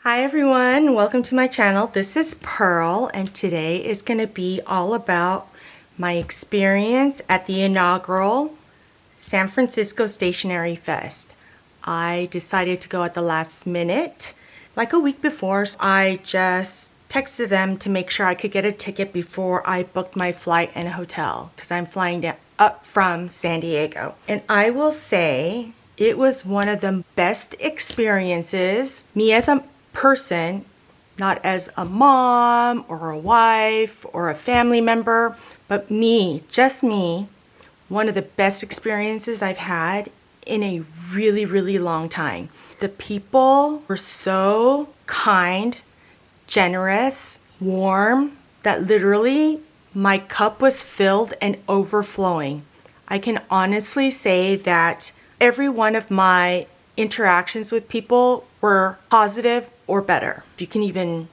Hi everyone, welcome to my channel. This is Pearl and today is going to be all about my experience at the inaugural San Francisco Stationery Fest. I decided to go at the last minute. Like a week before, I just texted them to make sure I could get a ticket before I booked my flight and a hotel because I'm flying up from San Diego. And I will say it was one of the best experiences, me as a person, not as a mom or a wife or a family member, but me, just me, one of the best experiences I've had in a really, really long time. The people were so kind, generous, warm, that literally my cup was filled and overflowing. I can honestly say that every one of my interactions with people were positive or better, if you can even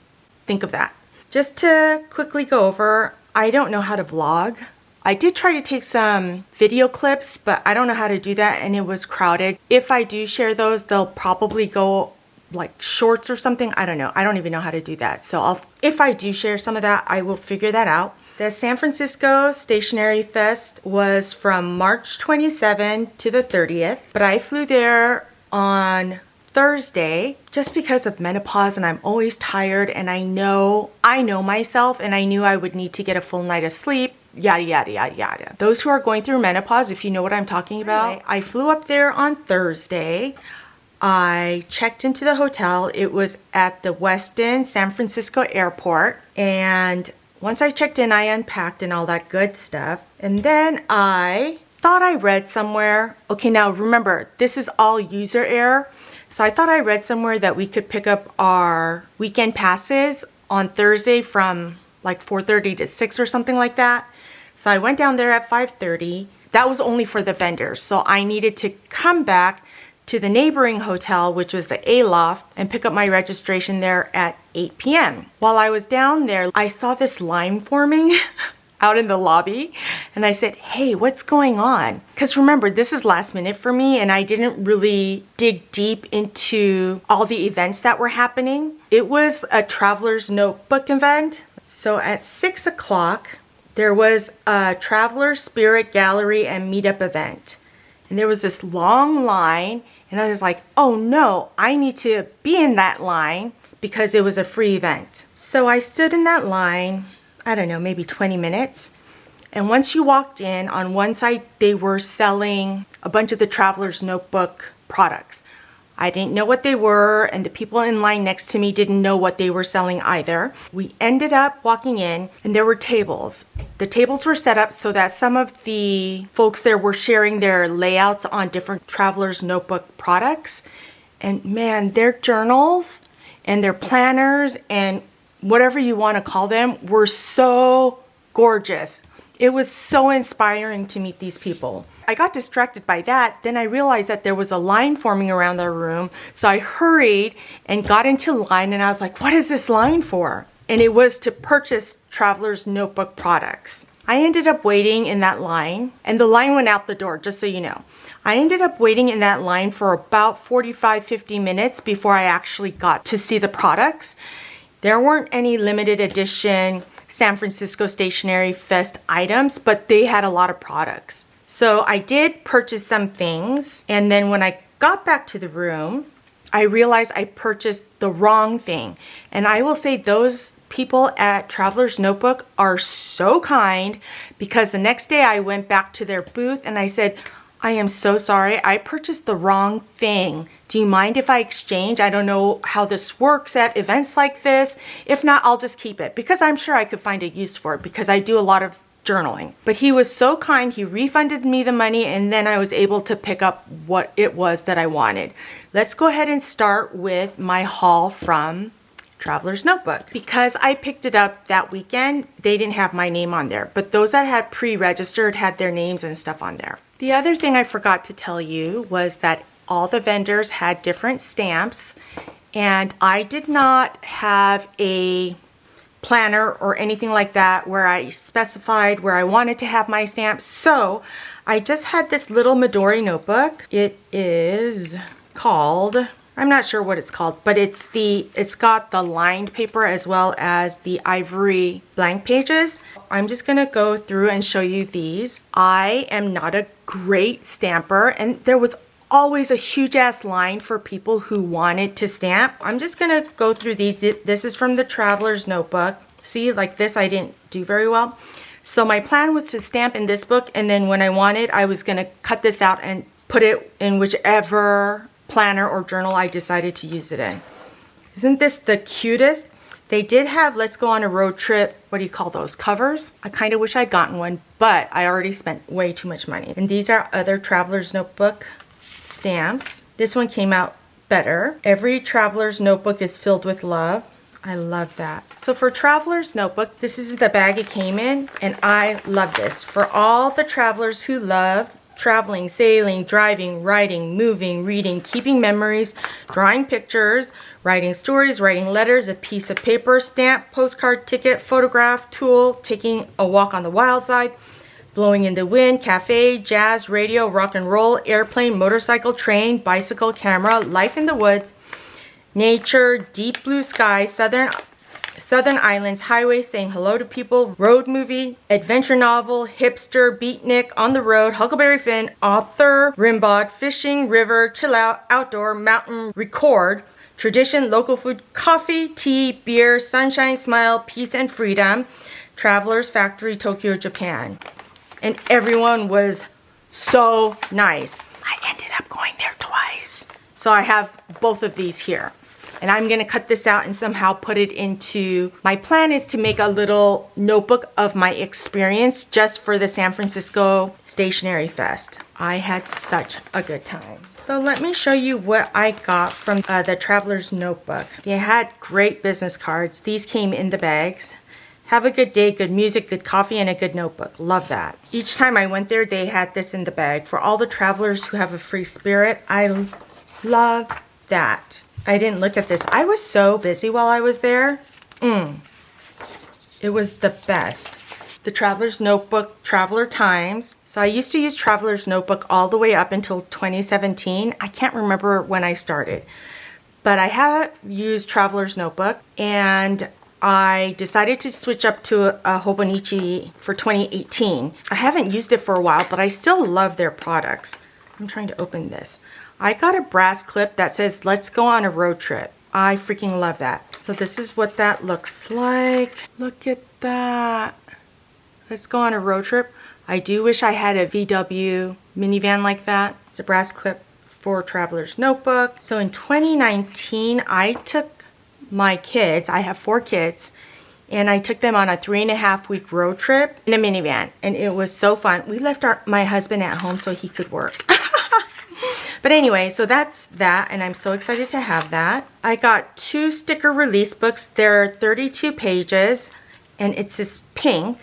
think of that. Just to quickly go over, I don't know how to vlog. I did try to take some video clips, but I don't know how to do that and it was crowded. If I do share those, they'll probably go like shorts or something. I don't know. I don't even know how to do that. So if I do share some of that, I will figure that out. The San Francisco Stationery Fest was from March 27 to the 30th, but I flew there on Thursday just because of menopause and I'm always tired and I know myself and I knew I would need to get a full night of sleep, yada yada yada yada. Those who are going through menopause, if you know what I'm talking about. I flew up there on Thursday. I checked into the hotel. It was at the Westin San Francisco Airport, and once I checked in, I unpacked and all that good stuff. And then I thought I read somewhere, okay, now remember, this is all user error. So I thought I read somewhere that we could pick up our weekend passes on Thursday from like 4:30 to 6 or something like that. So I went down there at 5:30. That was only for the vendors. So I needed to come back to the neighboring hotel, which was the A-Loft, and pick up my registration there at 8 p.m. While I was down there, I saw this line forming out in the lobby and I said, hey, what's going on? Because remember, this is last minute for me and I didn't really dig deep into all the events that were happening. It was a traveler's notebook event. So at 6 o'clock, there was a Traveler Spirit Gallery and Meetup event. And there was this long line and I was like, oh no, I need to be in that line because it was a free event. So I stood in that line, I don't know, maybe 20 minutes. And once you walked in, on one side, they were selling a bunch of the Traveler's Notebook products. I didn't know what they were, and the people in line next to me didn't know what they were selling either. We ended up walking in, and there were tables. The tables were set up so that some of the folks there were sharing their layouts on different Traveler's Notebook products. And man, their journals and their planners and whatever you want to call them were so gorgeous. It was so inspiring to meet these people. I got distracted by that. Then I realized that there was a line forming around their room. So I hurried and got into line and I was like, what is this line for? And it was to purchase Traveler's Notebook products. I ended up waiting in that line and the line went out the door, just so you know. I ended up waiting in that line for about 45-50 minutes before I actually got to see the products. There weren't any limited edition San Francisco Stationery Fest items, but they had a lot of products. So I did purchase some things, and then when I got back to the room, I realized I purchased the wrong thing. And I will say those people at Traveler's Notebook are so kind, because the next day I went back to their booth and I said, I am so sorry, I purchased the wrong thing. Do you mind if I exchange? I don't know how this works at events like this. If not, I'll just keep it because I'm sure I could find a use for it because I do a lot of journaling. But he was so kind, he refunded me the money and then I was able to pick up what it was that I wanted. Let's go ahead and start with my haul from Traveler's Notebook. Because I picked it up that weekend, they didn't have my name on there, but those that had pre-registered had their names and stuff on there. The other thing I forgot to tell you was that all the vendors had different stamps and I did not have a planner or anything like that where I specified where I wanted to have my stamps. So I just had this little Midori notebook. It is called, I'm not sure what it's called, but it's got the lined paper as well as the ivory blank pages. I'm just gonna go through and show you these. I am not a great stamper, and there was always a huge ass line for people who wanted to stamp. I'm just gonna go through these. This is from the Traveler's Notebook. See, like this I didn't do very well. So my plan was to stamp in this book, and then when I wanted, I was gonna cut this out and put it in whichever planner or journal I decided to use it in. Isn't this the cutest? They did have Let's Go on a Road Trip, what do you call those, covers? I kind of wish I'd gotten one, but I already spent way too much money. And these are other Traveler's Notebook stamps. This one came out better. Every Traveler's Notebook is filled with love. I love that. So for Traveler's Notebook, this is the bag it came in, and I love this. For all the travelers who love traveling, sailing, driving, writing, moving, reading, keeping memories, drawing pictures, writing stories, writing letters, a piece of paper, stamp, postcard, ticket, photograph, tool, taking a walk on the wild side, blowing in the wind, cafe, jazz, radio, rock and roll, airplane, motorcycle, train, bicycle, camera, life in the woods, nature, deep blue sky, Southern Islands, highway, saying hello to people, road movie, adventure novel, hipster, beatnik, on the road, Huckleberry Finn, author, Rimbaud, fishing, river, chill out, outdoor, mountain, record, tradition, local food, coffee, tea, beer, sunshine, smile, peace and freedom, Traveler's Factory, Tokyo, Japan. And everyone was so nice. I ended up going there twice. So I have both of these here. And I'm gonna cut this out and somehow put it into, my plan is to make a little notebook of my experience just for the San Francisco Stationery Fest. I had such a good time. So let me show you what I got from the Traveler's Notebook. They had great business cards. These came in the bags. Have a good day, good music, good coffee, and a good notebook. Love that. Each time I went there, they had this in the bag. For all the travelers who have a free spirit, I love that. I didn't look at this. I was so busy while I was there. It was the best. The Traveler's Notebook, Traveler Times. So I used to use Traveler's Notebook all the way up until 2017. I can't remember when I started. But I have used Traveler's Notebook, and I decided to switch up to a Hobonichi for 2018. I haven't used it for a while, but I still love their products. I'm trying to open this. I got a brass clip that says, let's go on a road trip. I freaking love that. So this is what that looks like. Look at that. Let's go on a road trip. I do wish I had a VW minivan like that. It's a brass clip for Traveler's Notebook. So in 2019, I took my kids, I have 4 kids, and I took them on a 3.5-week road trip in a minivan. And it was so fun. We left my husband at home so he could work. But anyway, so that's that, and I'm so excited to have that. I got 2 sticker release books. They're 32 pages, and it's this pink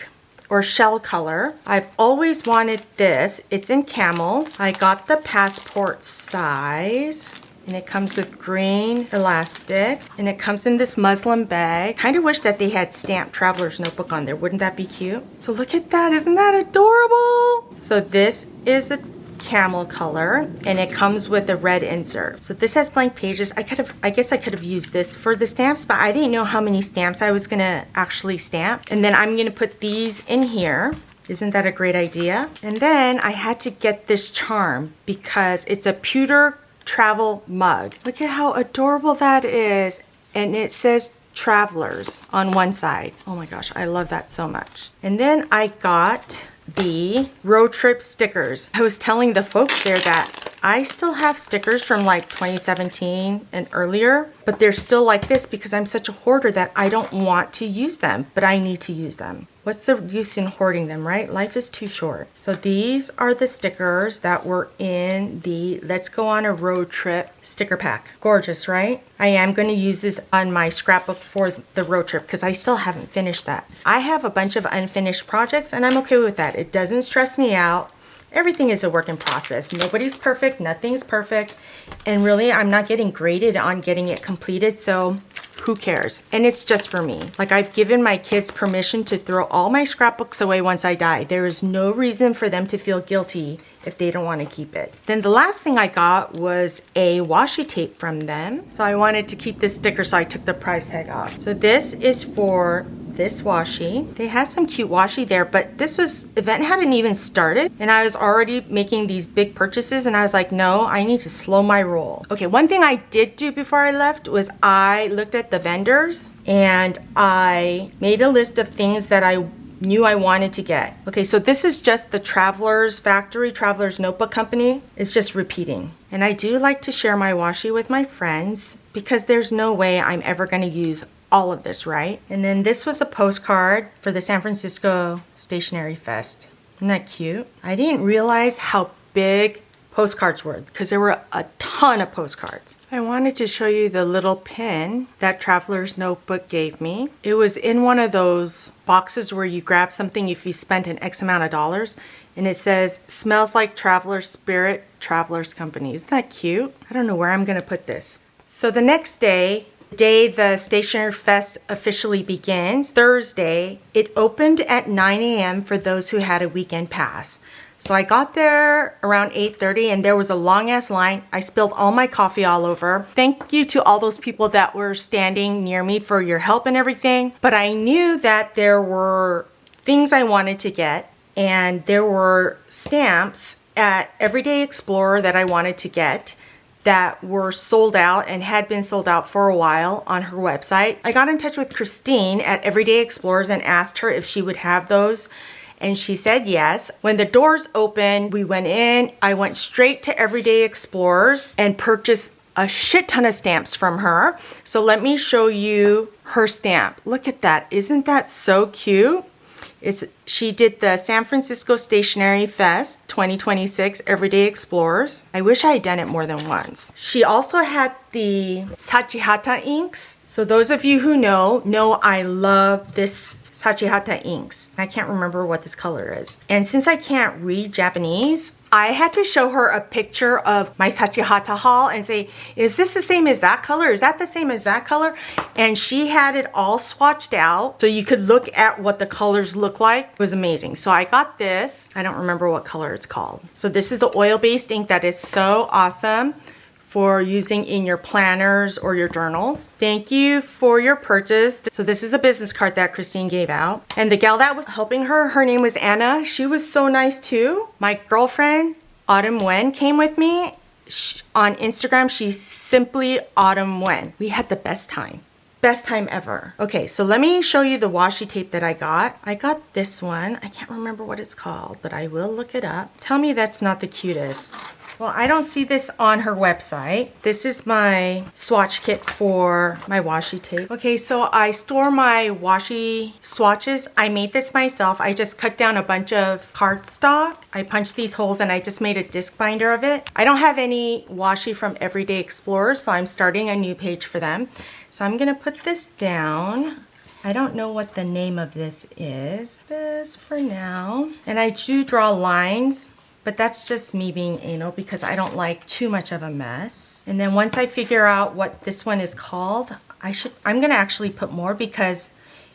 or shell color. I've always wanted this. It's in camel. I got the passport size, and it comes with green elastic, and it comes in this muslin bag. Kind of wish that they had stamped Traveler's Notebook on there. Wouldn't that be cute? So look at that. Isn't that adorable? So this is a camel color, and it comes with a red insert. So this has blank pages. I guess I could have used this for the stamps, but I didn't know how many stamps I was gonna actually stamp. And then I'm gonna put these in here. Isn't that a great idea? And then I had to get this charm because it's a pewter travel mug. Look at how adorable that is. And it says Travelers on one side. Oh my gosh, I love that so much. And then I got the road trip stickers. I was telling the folks there that I still have stickers from like 2017 and earlier, but they're still like this because I'm such a hoarder that I don't want to use them, but I need to use them. What's the use in hoarding them, right? Life is too short. So these are the stickers that were in the Let's Go on a Road Trip sticker pack. Gorgeous, right? I am going to use this on my scrapbook for the road trip because I still haven't finished that. I have a bunch of unfinished projects, and I'm okay with that. It doesn't stress me out. Everything is a work in process. Nobody's perfect, nothing's perfect, and really I'm not getting graded on getting it completed, so who cares? And it's just for me. Like, I've given my kids permission to throw all my scrapbooks away once I die. There is no reason for them to feel guilty if they don't want to keep it. Then the last thing I got was a washi tape from them. So I wanted to keep this sticker, so I took the price tag off. So this is for this washi. They had some cute washi there, but this event hadn't even started and I was already making these big purchases and I was like, no, I need to slow my roll. Okay, one thing I did do before I left was I looked at the vendors and I made a list of things that I knew I wanted to get. Okay, so this is just the Traveler's Factory, Traveler's Notebook Company. It's just repeating. And I do like to share my washi with my friends because there's no way I'm ever gonna use all of this, right? And then this was a postcard for the San Francisco Stationery Fest. Isn't that cute? I didn't realize how big postcards were because there were a ton of postcards. I wanted to show you the little pin that Traveler's Notebook gave me. It was in one of those boxes where you grab something if you spent an X amount of dollars, and it says, smells like Traveler's Spirit, Traveler's Company. Isn't that cute? I don't know where I'm gonna put this. So the next day, the day the Stationery Fest officially begins, Thursday, it opened at 9 a.m. for those who had a weekend pass. So I got there around 8:30 and there was a long ass line. I spilled all my coffee all over. Thank you to all those people that were standing near me for your help and everything. But I knew that there were things I wanted to get and there were stamps at Everyday Explorer that I wanted to get that were sold out and had been sold out for a while on her website. I got in touch with Christine at Everyday Explorers and asked her if she would have those. And she said yes. When the doors opened, we went in. I went straight to Everyday Explorers and purchased a shit ton of stamps from her. So let me show you her stamp. Look at that. Isn't that so cute? She did the San Francisco Stationery Fest 2026 Everyday Explorers. I wish I had done it more than once. She also had the Sachihata inks. So those of you who know I love this Sachihata inks. I can't remember what this color is. And since I can't read Japanese, I had to show her a picture of my Sachihata haul and say, is this the same as that color? Is that the same as that color? And she had it all swatched out so you could look at what the colors look like. It was amazing. So I got this. I don't remember what color it's called. So this is the oil-based ink that is so awesome for using in your planners or your journals. Thank you for your purchase. So this is the business card that Christine gave out. And the gal that was helping her, her name was Anna. She was so nice too. My girlfriend, Autumn Wen, came with me. On Instagram, she's simply Autumn Wen. We had the best time. Best time ever. Okay, so let me show you the washi tape that I got. I got this one. I can't remember what it's called, but I will look it up. Tell me that's not the cutest. Well, I don't see this on her website. This is my swatch kit for my washi tape. Okay, so I store my washi swatches. I made this myself. I just cut down a bunch of cardstock. I punched these holes and I just made a disc binder of it. I don't have any washi from Everyday Explorers, so I'm starting a new page for them. So I'm gonna put this down. I don't know what the name of this is. This for now. And I do draw lines. But that's just me being anal because I don't like too much of a mess. And then once I figure out what this one is called, I'm gonna actually put more because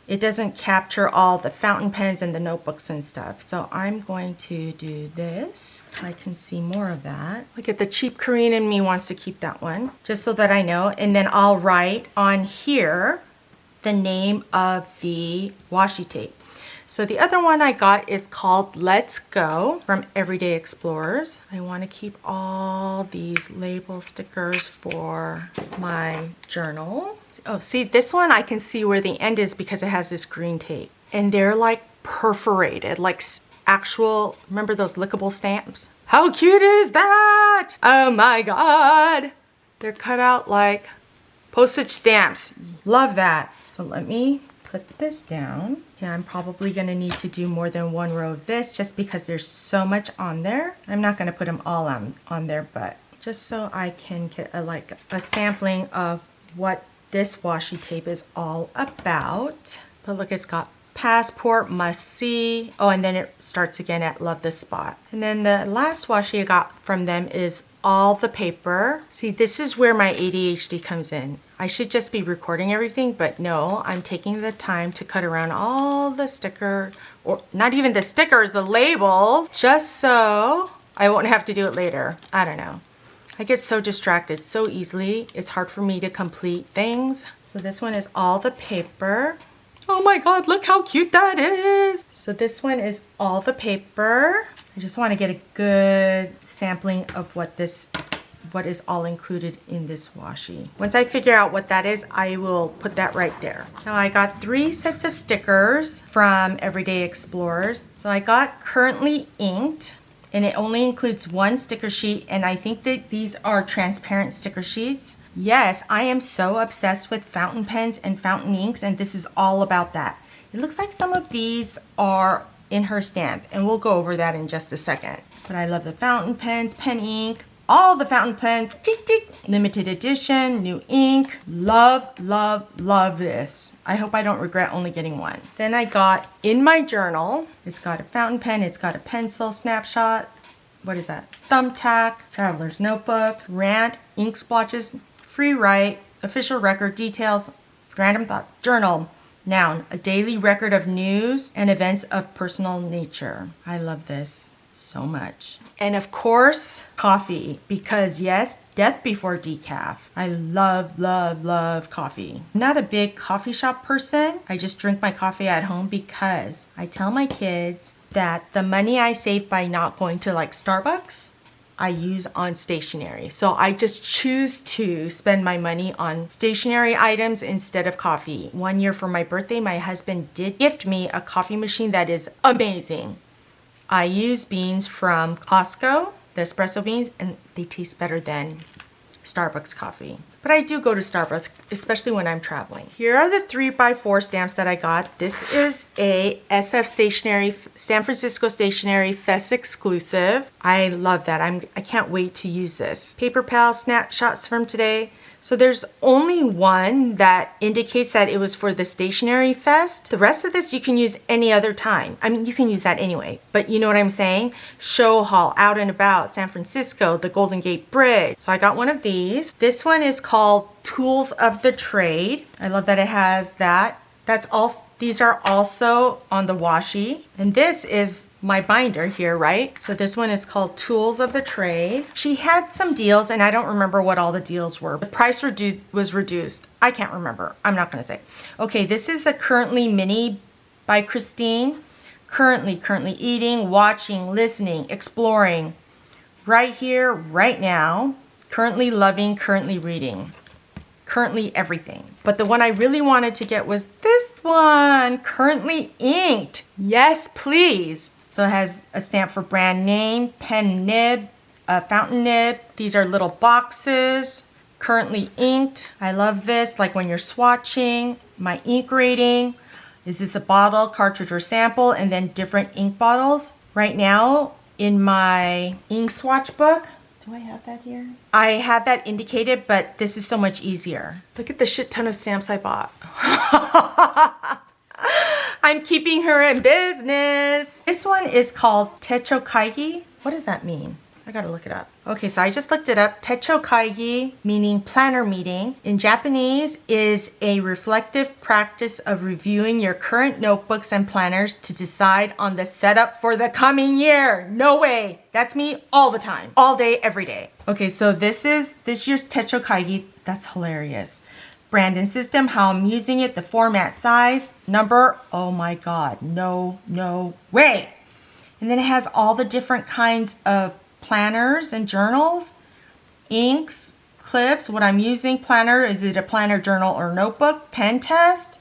it doesn't capture all the fountain pens and the notebooks and stuff. So I'm going to do this. I can see more of that. Look at the cheap Korean in me wants to keep that one, just so that I know. And then I'll write on here the name of the washi tape. So the other one I got is called Let's Go from Everyday Explorers. I want to keep all these label stickers for my journal. Oh, see, this one I can see where the end is because it has this green tape. And they're like perforated, like actual, remember those lickable stamps? How cute is that? Oh my God. They're cut out like postage stamps. Love that. So let me put this down. Yeah, I'm probably gonna need to do more than one row of this just because there's so much on there. I'm not gonna put them all on there, but just so I can get a sampling of what this washi tape is all about. But look, it's got passport, must see. Oh, and then it starts again at love this spot. And then the last washi I got from them is all the paper. See, this is where my ADHD comes in. I should just be recording everything, but no, I'm taking the time to cut around all the sticker, or not even the stickers, the labels, just so I won't have to do it later. I don't know. I get so distracted so easily. It's hard for me to complete things. So this one is all the paper. Oh my God, look how cute that is. So this one is all the paper. I just want to get a good sampling of what is all included in this washi. Once I figure out what that is, I will put that right there. Now I got 3 sets of stickers from Everyday Explorers. So I got currently inked, and it only includes 1 sticker sheet, and I think that these are transparent sticker sheets. Yes, I am so obsessed with fountain pens and fountain inks, and this is all about that. It looks like some of these are in her stamp, and we'll go over that in just a second. But I love the fountain pens, pen ink, all the fountain pens, tick tick, limited edition, new ink. Love, love, love this. I hope I don't regret only getting 1. Then I got in my journal, it's got a fountain pen, it's got a pencil, snapshot, what is that? Thumbtack, traveler's notebook, rant, ink splotches, free write, official record, details, random thoughts, journal, noun, a daily record of news and events of personal nature. I love this so much. And of course, coffee, because yes, death before decaf. I love, love, love coffee. I'm not a big coffee shop person. I just drink my coffee at home because I tell my kids that the money I save by not going to like Starbucks, I use on stationery. So I just choose to spend my money on stationery items instead of coffee. 1 year for my birthday, my husband did gift me a coffee machine that is amazing. I use beans from Costco, the espresso beans, and they taste better than Starbucks coffee. But I do go to Starbucks, especially when I'm traveling. Here are the 3x4 stamps that I got. This is a San Francisco Stationery Fest exclusive. I love that. I can't wait to use this. Paper Pal snapshots from today. So there's only 1 that indicates that it was for the Stationery Fest. The rest of this you can use any other time. I mean, you can use that anyway, but you know what I'm saying? Show hall, out and about, San Francisco, the Golden Gate Bridge. So I got 1 of these. This one is called Tools of the Trade. I love that it has that. These are also on the washi. And this is my binder here, right? So this one is called Tools of the Trade. She had some deals, and I don't remember what all the deals were. The price was reduced. I can't remember. I'm not gonna say. Okay, this is a Currently Mini by Christine. Currently eating, watching, listening, exploring. Right here, right now. Currently loving, currently reading. Currently everything. But the one I really wanted to get was this one, Currently Inked. Yes, please. So it has a stamp for brand name, pen nib, a fountain nib. These are little boxes. Currently Inked. I love this, like when you're swatching. My ink rating. Is this a bottle, cartridge, or sample? And then different ink bottles. Right now, in my ink swatch book, do I have that here? I have that indicated, but this is so much easier. Look at the shit ton of stamps I bought. I'm keeping her in business. This one is called Techo Kaigi. What does that mean? I gotta look it up. Okay, so I just looked it up. Techo Kaigi, meaning planner meeting, in Japanese is a reflective practice of reviewing your current notebooks and planners to decide on the setup for the coming year. No way. That's me all the time. All day, every day. Okay, so this is this year's Techo Kaigi. That's hilarious. Brand and system, how I'm using it, the format, size, number. Oh my God, no way. And then it has all the different kinds of planners and journals, inks, clips, what I'm using, planner, is it a planner, journal, or notebook, pen test.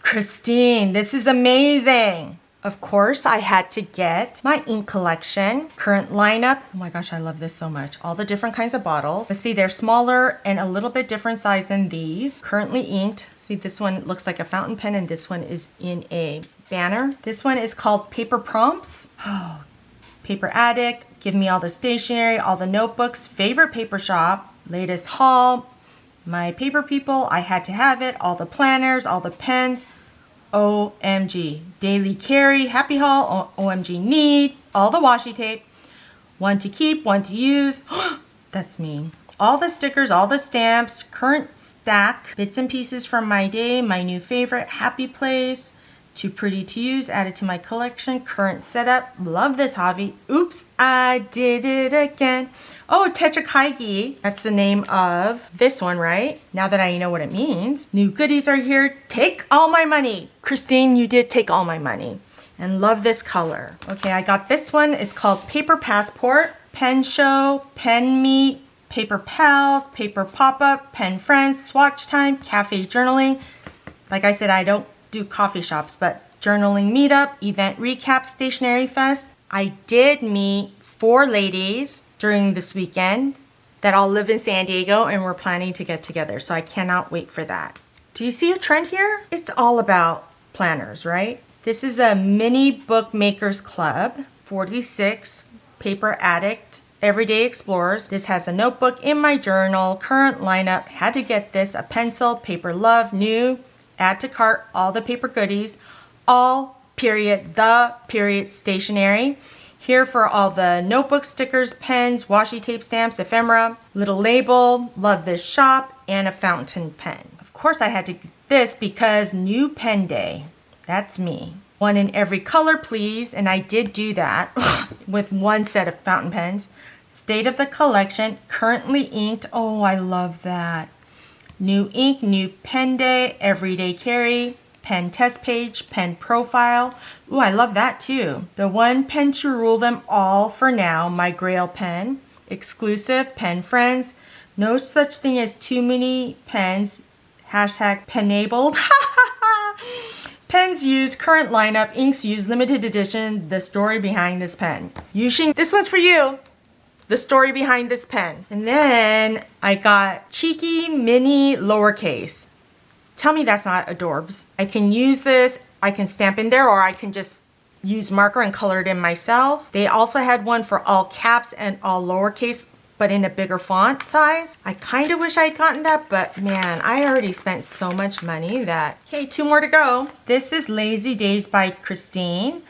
Christine, this is amazing. Of course, I had to get my ink collection, current lineup. Oh my gosh, I love this so much. All the different kinds of bottles. Let's see, they're smaller and a little bit different size than these. Currently inked. See, this one looks like a fountain pen and this one is in a banner. This one is called Paper Prompts. Oh, Paper Addict. Give me all the stationery, all the notebooks, favorite paper shop, latest haul, my paper people, I had to have it, all the planners, all the pens. OMG. Daily carry, happy haul, OMG need, all the washi tape, one to keep, one to use. That's me. All the stickers, all the stamps, current stack, bits and pieces from my day, my new favorite, happy place, Too pretty to use, added to my collection, current setup. Love this hobby. Oops, I did it again. Oh, Tetrakaigi. That's the name of this one, right? Now that I know what it means. New goodies are here. Take all my money. Christine, you did take all my money. And love this color. Okay, I got this one. It's called Paper Passport, Pen Show, Pen Meet, Paper Pals, Paper Pop-Up, Pen Friends, Swatch Time, Cafe Journaling. Like I said, I don't do coffee shops, but journaling meetup, event recap, Stationery Fest. I did meet 4 ladies during this weekend that all live in San Diego and we're planning to get together. So I cannot wait for that. Do you see a trend here? It's all about planners, right? This is a mini bookmakers club, 46, Paper Addict, Everyday Explorers. This has a notebook, in my journal, current lineup, had to get this, a pencil, paper love, new, add to cart, all the paper goodies, all period, the period stationery. Here for all the notebook stickers, pens, washi tape stamps, ephemera, little label, love this shop, and a fountain pen. Of course I had to get this because new pen day, that's me. One in every color, please, and I did do that with one set of fountain pens. State of the collection, currently inked, oh I love that. New ink, new pen day, everyday carry, pen test page, pen profile. Ooh, I love that too. The one pen to rule them all for now, my Grail pen. Exclusive, pen friends. No such thing as too many pens. Hashtag penabled. Pens used, current lineup, inks used, limited edition, the story behind this pen. Yushin, this one's for you. The story behind this pen. And then I got cheeky mini lowercase. Tell me that's not adorbs. I can use this, I can stamp in there, or I can just use marker and color it in myself. They also had one for all caps and all lowercase, but in a bigger font size. I kind of wish I'd gotten that, but man, I already spent so much money that, okay, 2 more to go. This is Lazy Days by Christine.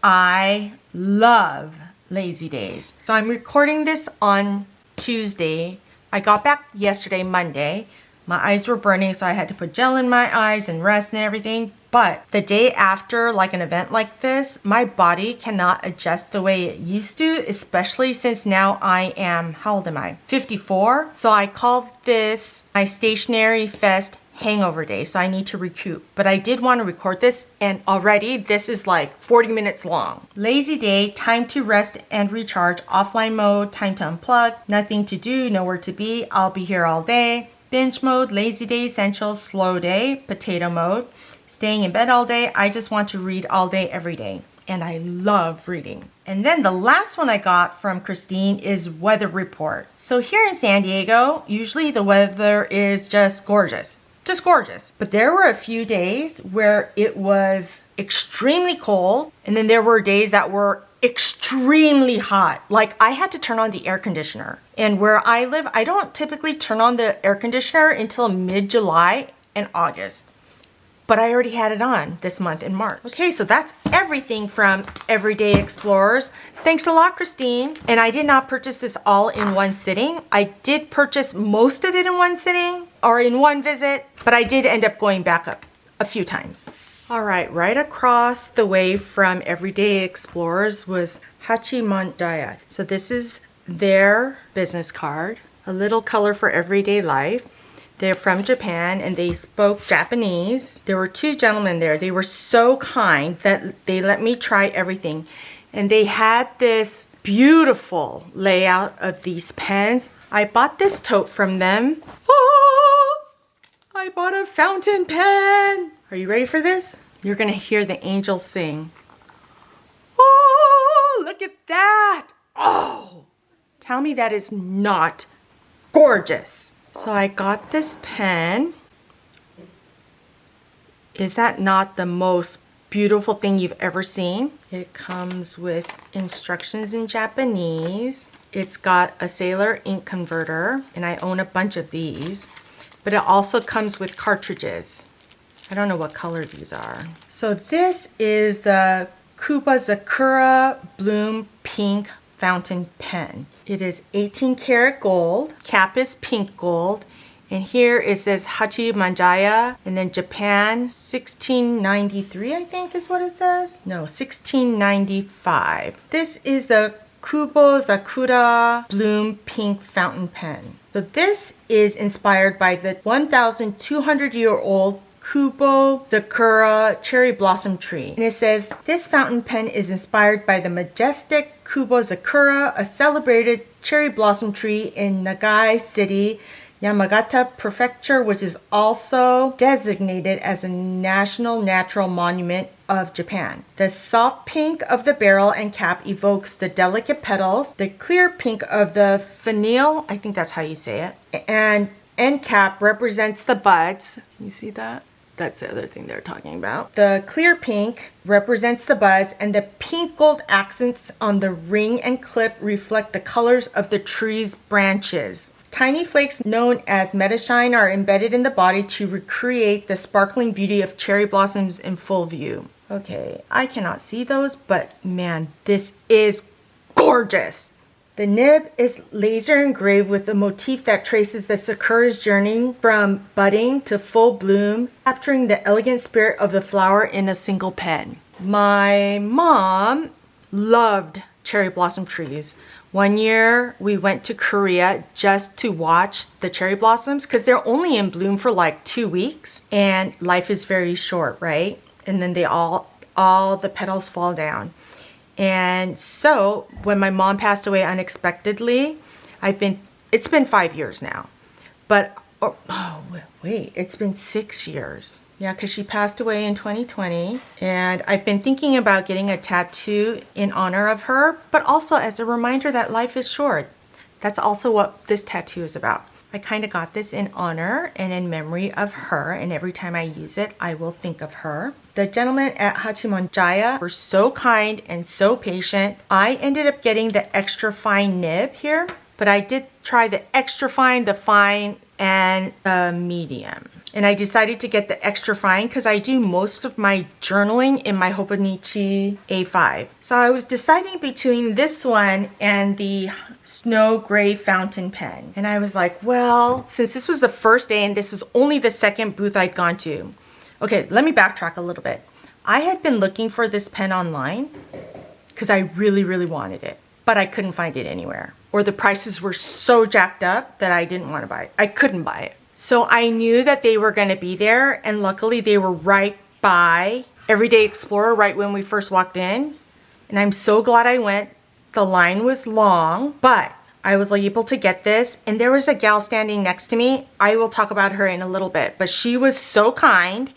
I love Lazy Days. So I'm recording this on Tuesday. I got back yesterday, Monday. My eyes were burning, so I had to put gel in my eyes and rest and everything. But the day after, like an event like this, my body cannot adjust the way it used to, especially since now I am, how old am I? 54. So I called this my Stationery Fest hangover day, so I need to recoup. But I did want to record this, and already this is like 40 minutes long. Lazy day, time to rest and recharge, offline mode, time to unplug, nothing to do, nowhere to be, I'll be here all day. Binge mode, lazy day essentials, slow day, potato mode, staying in bed all day, I just want to read all day, every day. And I love reading. And then the last one I got from Christine is weather report. So here in San Diego, usually the weather is just gorgeous. Just gorgeous. But there were a few days where it was extremely cold, and then there were days that were extremely hot. Like I had to turn on the air conditioner. And where I live, I don't typically turn on the air conditioner until mid-July and August. But I already had it on this month in March. Okay, so that's everything from Everyday Explorers. Thanks a lot, Christine. And I did not purchase this all in one sitting. I did purchase most of it in one sitting or in one visit, but I did end up going back up a few times. All right across the way from Everyday Explorers was Hachimonjiya. So this is their business card, a little color for everyday life. They're from Japan and they spoke Japanese. There were 2 gentlemen there. They were so kind that they let me try everything. And they had this beautiful layout of these pens. I bought this tote from them. Oh, I bought a fountain pen. Are you ready for this? You're gonna hear the angels sing. Oh, look at that. Oh, tell me that is not gorgeous. So I got this pen. Is that not the most beautiful thing you've ever seen? It comes with instructions in Japanese. It's got a Sailor ink converter, and I own a bunch of these. But it also comes with cartridges. I don't know what color these are. So this is the Kuba Sakura Bloom Pink Fountain Pen. It is 18 karat gold, cap is pink gold, And here it says hachimonjiya, and then Japan 1693, I think is what it says. No, 1695. This is the Kubo Zakura Bloom Pink Fountain Pen. So this is inspired by the 1,200-year-old Kubo Zakura cherry blossom tree. And it says, this fountain pen is inspired by the majestic Kubo Zakura, a celebrated cherry blossom tree in Nagai City, Yamagata Prefecture, which is also designated as a National Natural Monument of Japan. The soft pink of the barrel and cap evokes the delicate petals. The clear pink of the finial, I think that's how you say it, and end cap represents the buds. You see that? That's the other thing they're talking about. The clear pink represents the buds, and the pink gold accents on the ring and clip reflect the colors of the tree's branches. Tiny flakes known as metashine are embedded in the body to recreate the sparkling beauty of cherry blossoms in full view. Okay, I cannot see those, but man, this is gorgeous. The nib is laser engraved with a motif that traces the sakura's journey from budding to full bloom, capturing the elegant spirit of the flower in a single pen. My mom loved cherry blossom trees. One year we went to Korea just to watch the cherry blossoms because they're only in bloom for like 2 weeks, and life is very short, right? And then they all the petals fall down. And so when my mom passed away unexpectedly, it's been 5 years now, but wait, it's been 6 years. Yeah, because she passed away in 2020, and I've been thinking about getting a tattoo in honor of her, but also as a reminder that life is short. That's also what this tattoo is about. I kind of got this in honor and in memory of her, and every time I use it, I will think of her. The gentlemen at Hachimonjiya were so kind and so patient. I ended up getting the extra fine nib here, but I did try the extra fine, the fine, and the medium. And I decided to get the extra fine because I do most of my journaling in my Hobonichi A5. So I was deciding between this one and the snow gray fountain pen. And I was like, well, since this was the first day and this was only the second booth I'd gone to. Okay, let me backtrack a little bit. I had been looking for this pen online because I really, really wanted it, but I couldn't find it anywhere. Or the prices were so jacked up that I didn't want to buy it. I couldn't buy it. So I knew that they were going to be there, and luckily they were right by Everyday Explorer right when we first walked in. And I'm so glad I went. The line was long, but I was able to get this, and there was a gal standing next to me. I will talk about her in a little bit, but she was so kind,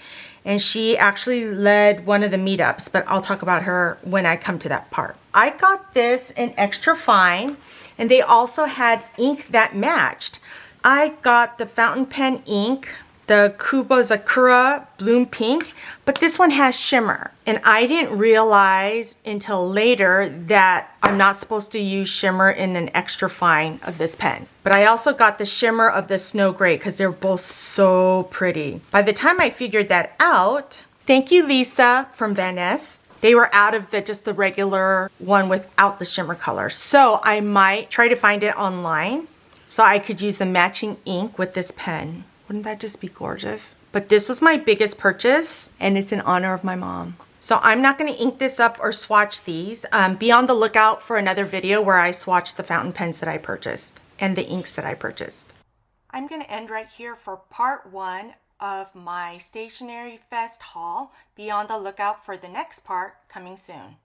and she actually led one of the meetups, but I'll talk about her when I come to that part. I got this in extra fine, and they also had ink that matched. I got the fountain pen ink, the Kubo Zakura Bloom Pink, but this one has shimmer. And I didn't realize until later that I'm not supposed to use shimmer in an extra fine of this pen. But I also got the shimmer of the snow gray because they're both so pretty. By the time I figured that out, thank you, Lisa from Van Ness. They were out of just the regular one without the shimmer color. So I might try to find it online so I could use the matching ink with this pen. Wouldn't that just be gorgeous? But this was my biggest purchase, and it's in honor of my mom. So I'm not going to ink this up or swatch these. Be on the lookout for another video where I swatch the fountain pens that I purchased and the inks that I purchased. I'm going to end right here for part 1 of my Stationery Fest haul. Be on the lookout for the next part coming soon.